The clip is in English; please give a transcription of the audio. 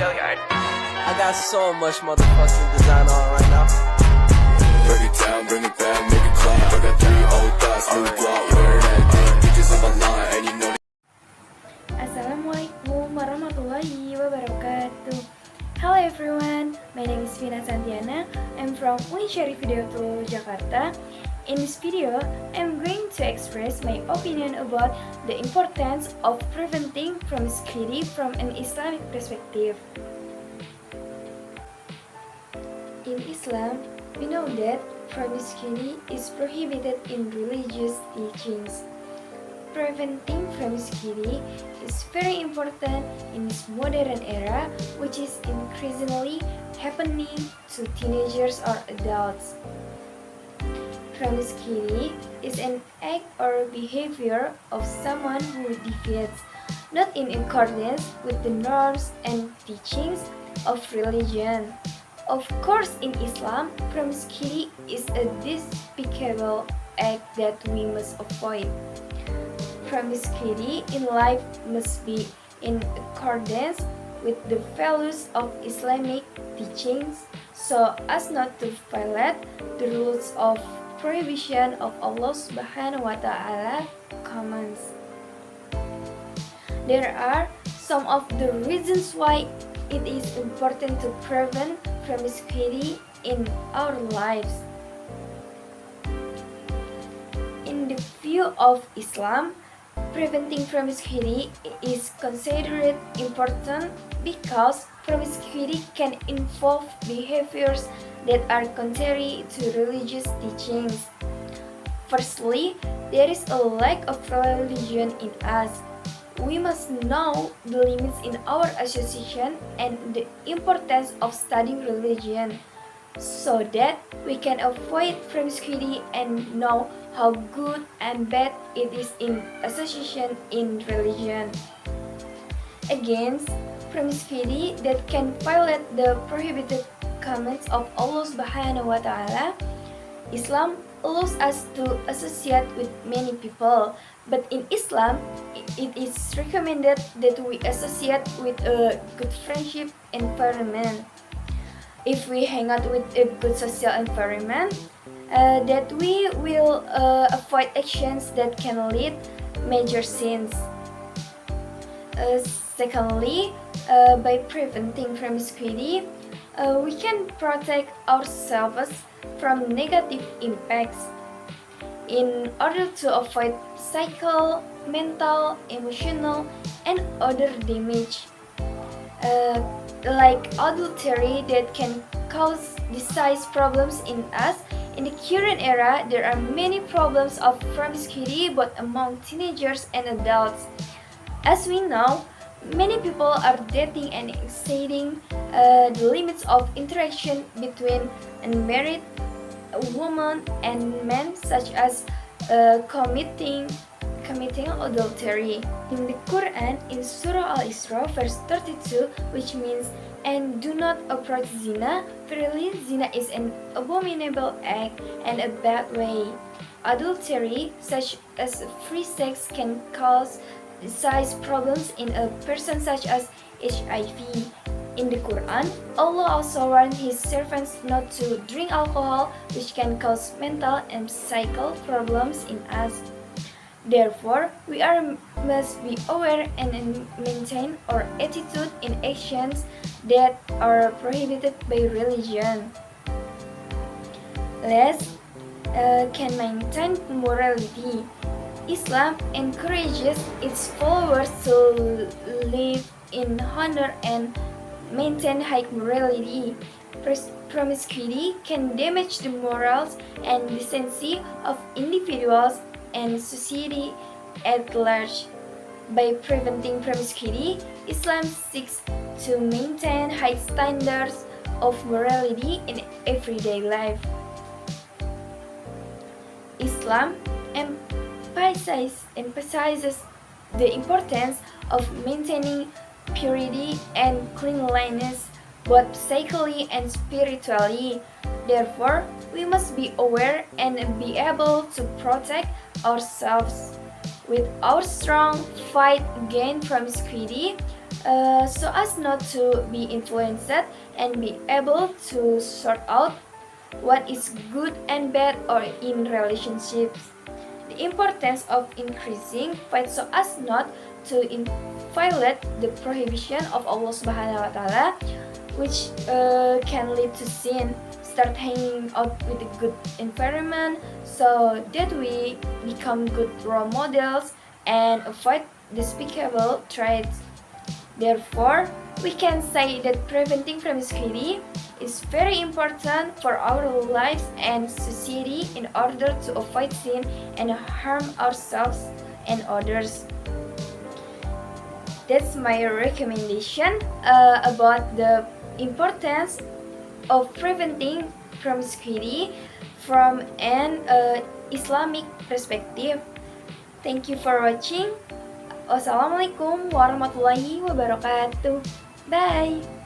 I got so much motherfucking design on right now. Break it down, bring it back, make it clap. I got 3 old thoughts, new block, wear that thing. Pictures on my line, and you know. Assalamualaikum warahmatullahi wabarakatuh. Hello everyone, my name is Vina Shantyana. I'm from Unisharif Video Jakarta. In this video, I'm going to express my opinion about the importance of preventing promiscuity from an Islamic perspective. In Islam, we know that promiscuity is prohibited in religious teachings. Preventing promiscuity is very important in this modern era, which is increasingly happening to teenagers or adults. Promiscuity is an act or behavior of someone who deviates, not in accordance with the norms and teachings of religion. Of course, in Islam, promiscuity is a despicable act that we must avoid. Promiscuity in life must be in accordance with the values of Islamic teachings so as not to violate the rules of prohibition of Allah SWT commands. There are some of the reasons why it is important to prevent promiscuity in our lives. In the view of Islam, preventing promiscuity is considered important because promiscuity can involve behaviors that are contrary to religious teachings. Firstly, there is a lack of religion in us. We must know the limits in our association and the importance of studying religion so that we can avoid promiscuity and know how good and bad it is in association in religion. Against promiscuity that can violate the prohibited commands of Allah SWT, Islam allows us to associate with many people, but in Islam, it is recommended that we associate with a good friendship environment. If we hang out with a good social environment, that we will avoid actions that can lead major sins. Secondly, by preventing promiscuity, we can protect ourselves from negative impacts. In order to avoid psychical, mental, emotional, and other damage, like adultery that can cause disease problems in us. In the current era, there are many problems of promiscuity both among teenagers and adults. As we know, many people are dating and exceeding the limits of interaction between unmarried women and men, such as committing adultery. In the Quran, in Surah Al-Isra, verse 32, which means, "And do not approach zina, verily zina is an abominable act and a bad way." Adultery, such as free sex, can cause disease problems in a person such as HIV. In the Quran, Allah also warned His servants not to drink alcohol, which can cause mental and psychical problems in us. Therefore, we must be aware and maintain our attitude in actions that are prohibited by religion. Last, can maintain morality. Islam encourages its followers to live in honor and maintain high morality. Promiscuity can damage the morals and decency of individuals and society at large. By preventing promiscuity, Islam seeks to maintain high standards of morality in everyday life. Islam emphasizes the importance of maintaining purity and cleanliness both psychically and spiritually. Therefore, we must be aware and be able to protect ourselves. with our strong fight against promiscuity, so as not to be influenced and be able to sort out what is good and bad or in relationships. The importance of increasing fight so as not to violate the prohibition of Allah SWT, which can lead to sin. Start hanging out with a good environment so that we become good role models and avoid despicable traits. Therefore, we can say that preventing promiscuity is very important for our lives and society in order to avoid sin and harm ourselves and others. That's my recommendation about the importance of preventing promiscuity from an Islamic perspective. Thank you for watching. Wassalamualaikum warahmatullahi wabarakatuh. Bye.